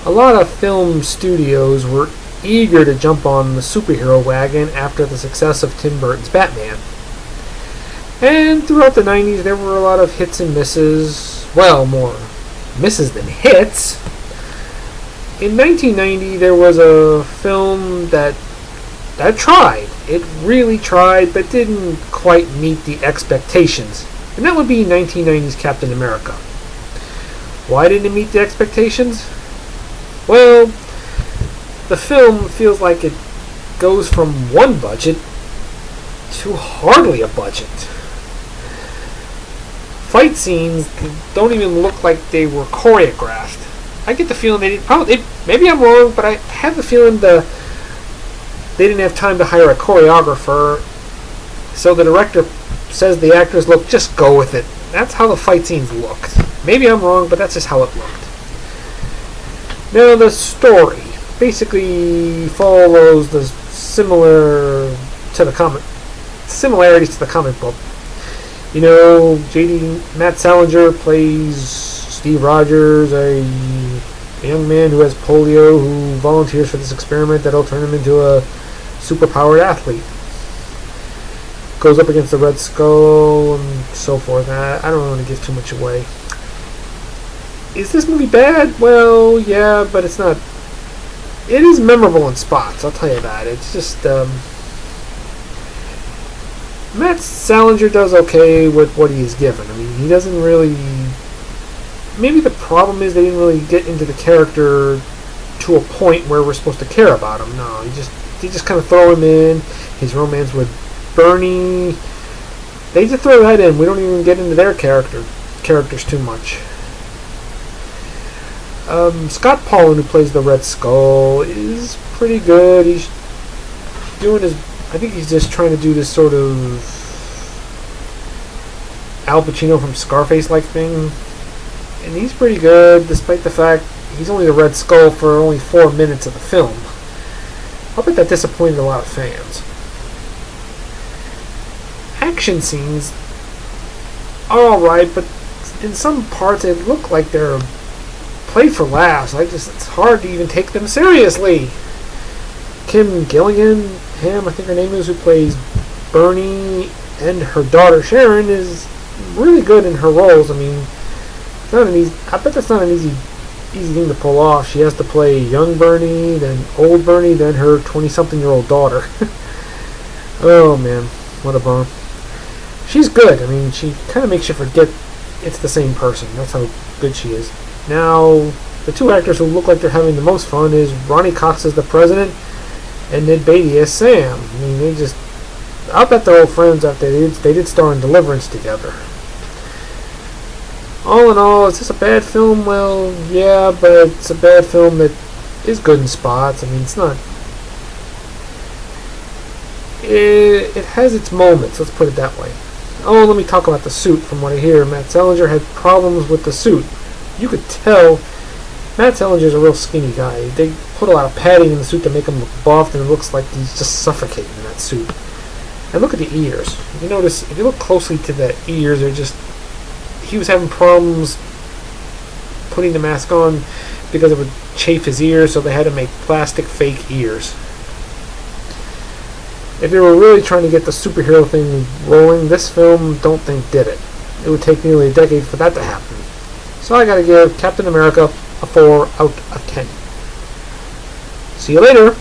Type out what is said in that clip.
A lot of film studios were eager to jump on the superhero wagon after the success of Tim Burton's Batman. And throughout the 90s, there were a lot of hits and misses. Well, more misses than hits. In 1990, there was a film that tried. It really tried, but didn't quite meet the expectations. And that would be 1990's Captain America. Why didn't it meet the expectations? Well, the film feels like it goes from one budget to hardly a budget. Fight scenes don't even look like they were choreographed. I get the feeling maybe I'm wrong, but I have the feeling they didn't have time to hire a choreographer, so the director says the actors, look, just go with it. That's how the fight scenes looked. Maybe I'm wrong, but that's just how it looked. Now the story basically follows the similarities to the comic book. You know, Matt Salinger plays Steve Rogers, a young man who has polio who volunteers for this experiment that'll turn him into a superpowered athlete. Goes up against the Red Skull and so forth. I don't want to give too much away. Is this movie bad? Well, yeah, but it's not. It is memorable in spots, I'll tell you that. It's just, Matt Salinger does okay with what he is given. I mean, he doesn't really. Maybe the problem is they didn't really get into the character to a point where we're supposed to care about him. No, they just kind of throw him in. His romance with Bernie. They just throw that in. We don't even get into their characters too much. Scott Paulding, who plays the Red Skull, is pretty good. He's doing his. I think he's just trying to do this sort of Al Pacino from Scarface-like thing. And he's pretty good, despite the fact he's only the Red Skull for only 4 minutes of the film. I'll bet that disappointed a lot of fans. Action scenes are alright, but in some parts they look like they're played for laughs. It's hard to even take them seriously. Kim Gilligan, I think her name is, who plays Bernie, and her daughter Sharon is really good in her roles. I mean, I bet that's not an easy thing to pull off. She has to play young Bernie, then old Bernie, then her 20-something-year-old daughter. Oh man, what a bummer. She's good. I mean, she kind of makes you forget it's the same person. That's how good she is. Now, the two actors who look like they're having the most fun is Ronnie Cox as the president and Ned Beatty as Sam. I mean, I'll bet they're old friends after they did star in Deliverance together. All in all, is this a bad film? Well, yeah, but it's a bad film that is good in spots. I mean, it's not. It has its moments, let's put it that way. Oh, let me talk about the suit. From what I hear, Matt Salinger had problems with the suit. You could tell Matt Salinger's a real skinny guy. They put a lot of padding in the suit to make him look buffed, and it looks like he's just suffocating in that suit. And look at the ears. If you look closely to the ears, he was having problems putting the mask on because it would chafe his ears, so they had to make plastic fake ears. If they were really trying to get the superhero thing rolling, this film don't think did it. It would take nearly a decade for that to happen. So I gotta give Captain America a 4 out of 10. See you later!